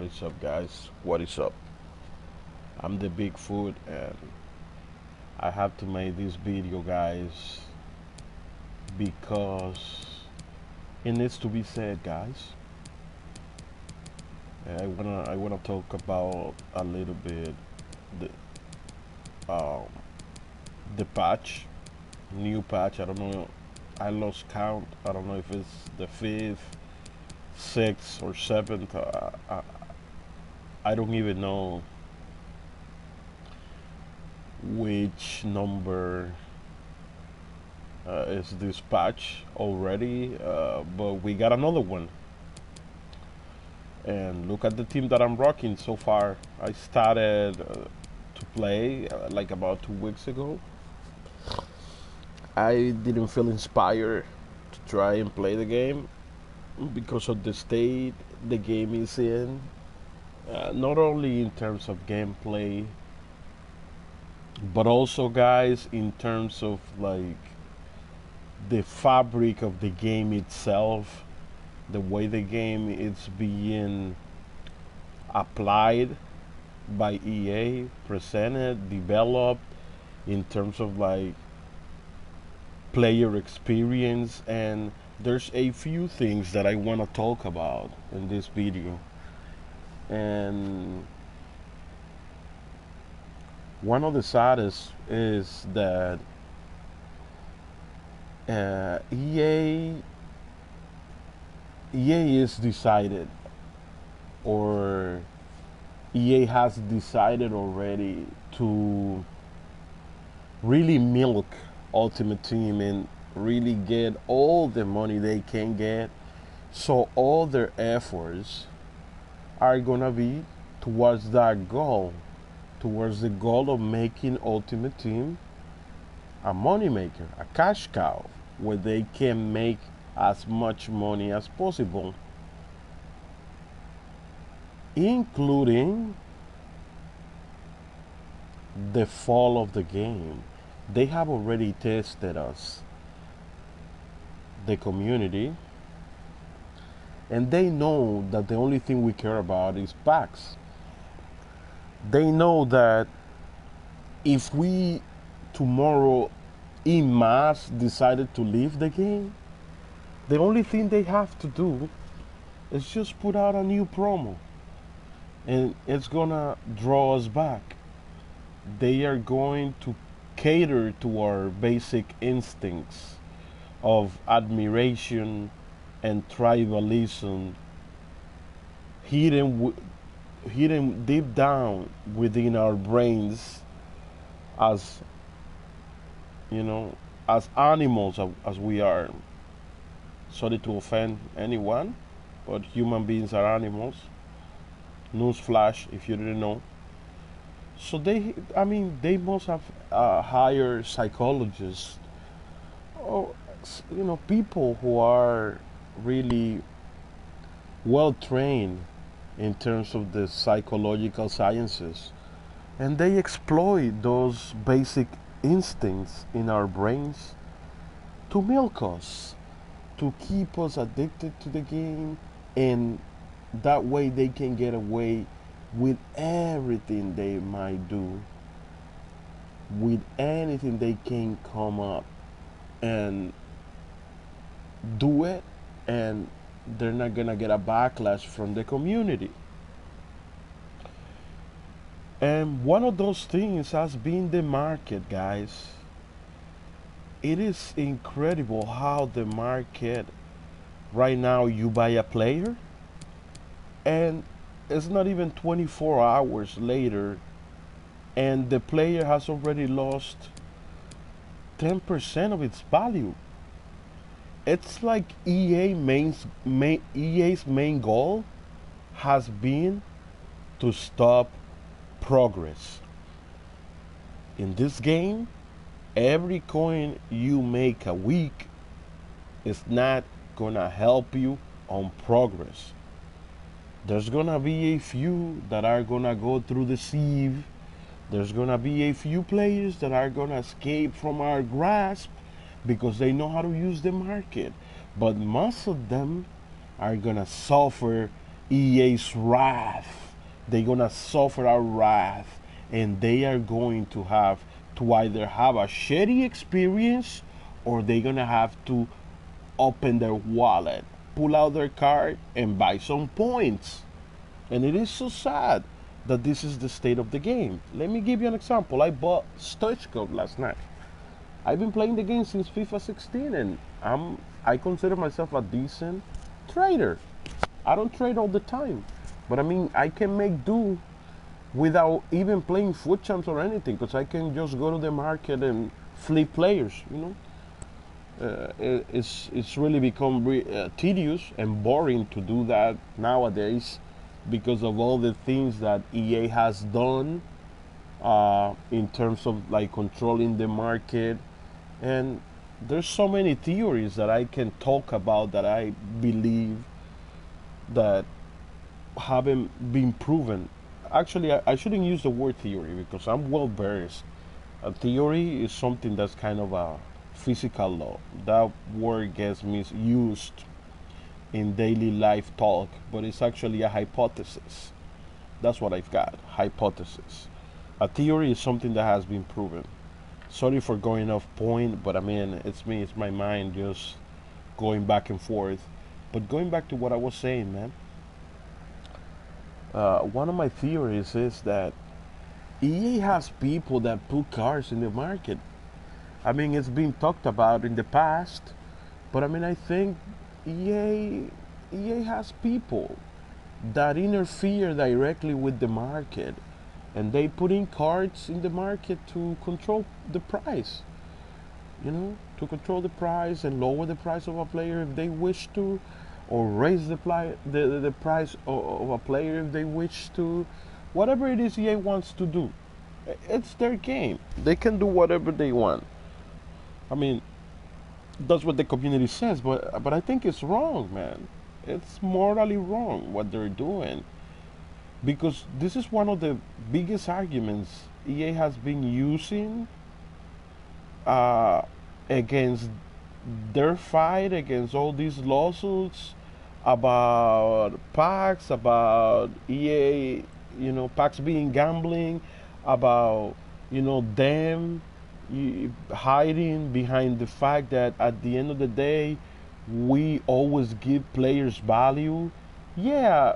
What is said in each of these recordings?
is up, guys? What is up? I'm the Bigfoot, and I have to make this video, guys, because it needs to be said, guys. I wanna talk about a little bit the um the patch, new patch. I don't know. I lost count. I don't know if it's the fifth, sixth, or seventh. I don't even know which number is this patch already, but we got another one. And look at the team that I'm rocking so far. I started to play like about 2 weeks ago. I didn't feel inspired to try and play the game because of the state the game is in. Not only in terms of gameplay, but also, guys, in terms of like the fabric of the game itself, the way the game is being applied by EA, presented, developed, in terms of like player experience. And there's a few things that I want to talk about in this video. And one of the saddest is that EA is decided, or EA has decided already to really milk Ultimate Team and really get all the money they can get. So all their efforts are gonna be towards that goal, towards the goal of making Ultimate Team a moneymaker, a cash cow, where they can make as much money as possible, including the fall of the game. They have already tested us, the community, and they know that the only thing we care about is packs. They know that if we tomorrow in mass decided to leave the game, the only thing they have to do is just put out a new promo, and it's gonna draw us back. They are going to cater to our basic instincts of admiration and tribalism, hidden deep down within our brains, as as animals as we are. Sorry to offend anyone, but human beings are animals. Newsflash, if you didn't know. So they must have hired psychologists, or people who are really well trained in terms of the psychological sciences, and they exploit those basic instincts in our brains to milk us, to keep us addicted to the game, and that way they can get away with everything they might do, with anything they can come up and do it, and they're not gonna get a backlash from the community. And one of those things has been the market, guys. It is incredible how the market right now, you buy a player, and it's not even 24 hours later, and the player has already lost 10% of its value. It's like EA's main goal has been to stop progress. In this game, every coin you make a week is not gonna help you on progress. There's gonna be a few that are gonna go through the sieve. There's gonna be a few players that are gonna escape from our grasp because they know how to use the market. But most of them are gonna suffer EA's wrath they're gonna suffer a wrath, and they are going to have to either have a shitty experience, or they're gonna have to open their wallet, pull out their card, and buy some points. And it is so sad that this is the state of the game. Let me give you an example. I bought Stoichkov last night. I've been playing the game since FIFA 16, and I consider myself a decent trader. I don't trade all the time, but I mean I can make do without even playing foot champs or anything, because I can just go to the market and flip players. It's really become tedious and boring to do that nowadays because of all the things that EA has done in terms of like controlling the market. And there's so many theories that I can talk about that I believe that haven't been proven. Actually, I shouldn't use the word theory because I'm well versed. A theory is something that's kind of a physical law. That word gets misused in daily life talk, but it's actually a hypothesis. That's what I've got, hypothesis. A theory is something that has been proven. Sorry for going off point, but I mean, it's me, it's my mind just going back and forth. But going back to what I was saying, man, one of my theories is that EA has people that put cars in the market. I mean, it's been talked about in the past, but I mean, I think EA has people that interfere directly with the market, and they put in cards in the market to control the price. To control the price and lower the price of a player if they wish to, or raise the price of a player if they wish to. Whatever it is EA wants to do, it's their game. They can do whatever they want. I mean, that's what the community says, but I think it's wrong, man. It's morally wrong what they're doing, because this is one of the biggest arguments EA has been using against their fight against all these lawsuits about PAX, about EA, PAX being gambling, about them hiding behind the fact that at the end of the day we always give players value. Yeah,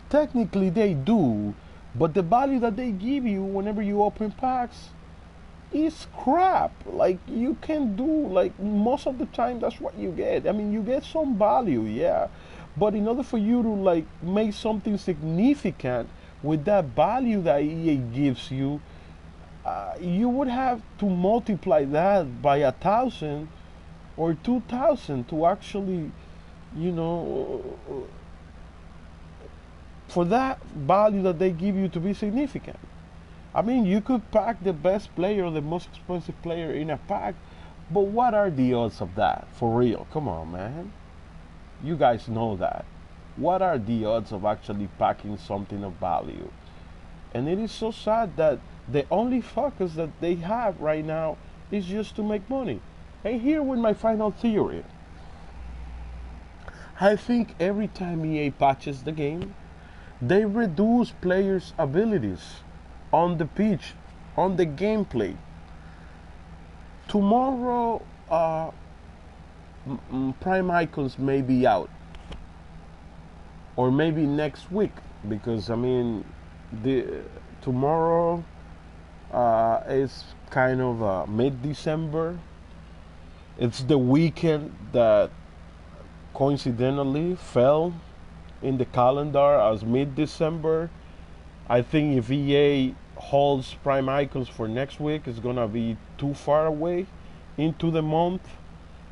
technically they do, but the value that they give you whenever you open packs is crap. Like, you can do, like, most of the time that's what you get. I mean, you get some value, yeah, but in order for you to like make something significant with that value that EA gives you, you would have to multiply that by 1,000 or 2,000 to actually, for that value that they give you to be significant. I mean, you could pack the best player or the most expensive player in a pack, but what are the odds of that? For real, come on, man. You guys know that. What are the odds of actually packing something of value? And it is so sad that the only focus that they have right now is just to make money. And here with my final theory. I think every time EA patches the game, they reduce players' abilities on the pitch, on the gameplay. Tomorrow, Prime Icons may be out, or maybe next week, because I mean, tomorrow is kind of mid-December. It's the weekend that coincidentally fell in the calendar as mid-December. I think if EA holds Prime Icons for next week, it's gonna be too far away into the month.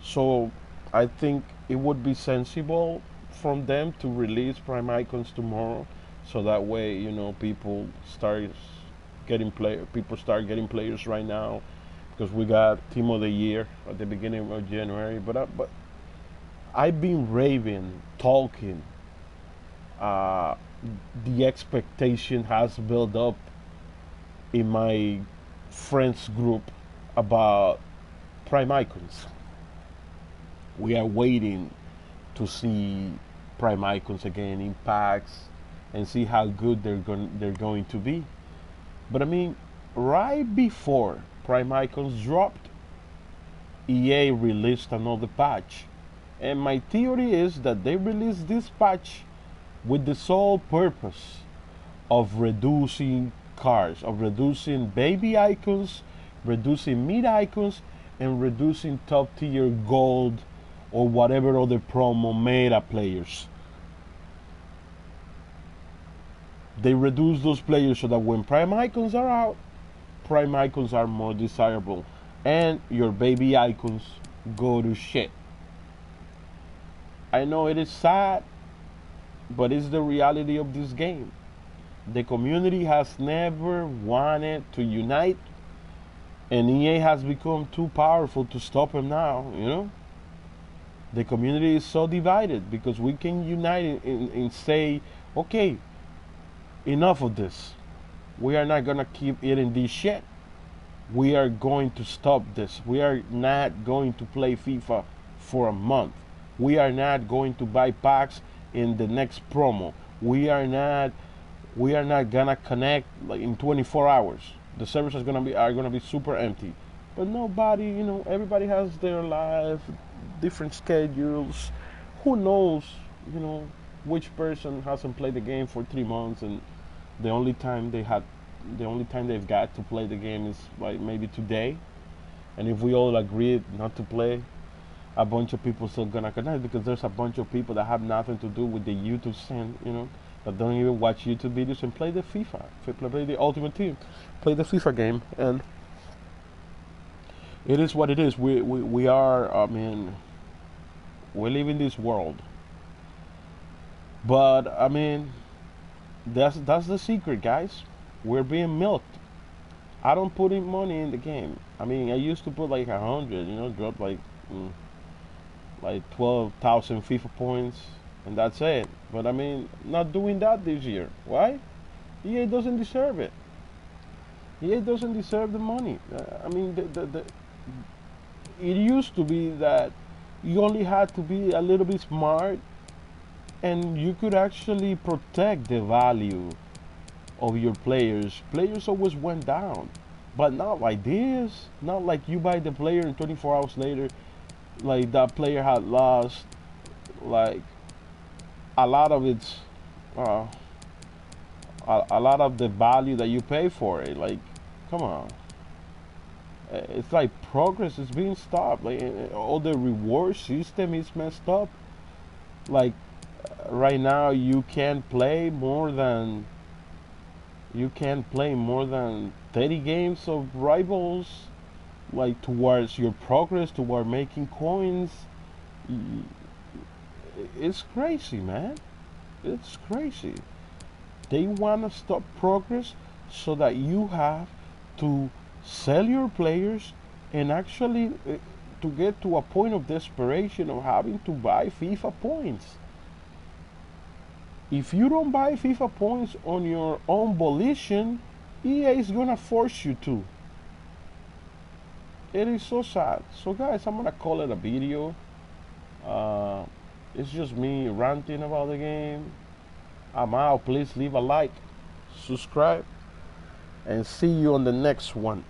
So I think it would be sensible from them to release Prime Icons tomorrow, so that way people start getting players right now, because we got Team of the Year at the beginning of January. But I've been raving, talking. The expectation has built up in my friends group about Prime Icons. We are waiting to see Prime Icons again in packs, and see how good they're going to be. But I mean, right before Prime Icons dropped, EA released another patch. And my theory is that they released this patch with the sole purpose of reducing cards, of reducing baby icons, reducing mid icons, and reducing top tier gold or whatever other promo meta players. They reduce those players so that when prime icons are out, prime icons are more desirable, and your baby icons go to shit. I know it is sad, but it's the reality of this game. The community has never wanted to unite, and EA has become too powerful to stop them now, you know? The community is so divided because we can unite and say, okay, enough of this. We are not gonna keep eating this shit. We are going to stop this. We are not going to play FIFA for a month. We are not going to buy packs in the next promo. We are not gonna connect like in 24 hours. The servers are gonna be super empty. But nobody, you know, everybody has their life, different schedules. Who knows, you know, which person hasn't played the game for 3 months and the only time they've got to play the game is like maybe today. And if we all agreed not to play, a bunch of people still gonna connect because there's a bunch of people that have nothing to do with the YouTube scene, you know, that don't even watch YouTube videos and play the FIFA, play the Ultimate Team, play the FIFA game, and it is what it is. We are, I mean, we live in this world, but I mean, that's the secret, guys. We're being milked. I don't put in money in the game. I mean, I used to put like 100, you know, drop like 12,000 FIFA points, and that's it. But I mean, not doing that this year. Why? EA doesn't deserve it. EA doesn't deserve the money. I mean, it used to be that you only had to be a little bit smart, and you could actually protect the value of your players. Players always went down, but not like this. Not like you buy the player and 24 hours later, like that player had lost like a lot of its a lot of the value that you pay for it. Like, come on. It's like progress is being stopped. Like all the reward system is messed up. Like right now you can't play more than 30 games of rivals, like towards your progress, toward making coins. It's crazy, man. It's crazy. They want to stop progress so that you have to sell your players and actually to get to a point of desperation of having to buy FIFA points. If you don't buy FIFA points on your own volition, EA is gonna force you to. It is so sad. So guys, I'm gonna call it a video. It's just me ranting about the game. I'm out. Please leave a like, subscribe, and see you on the next one.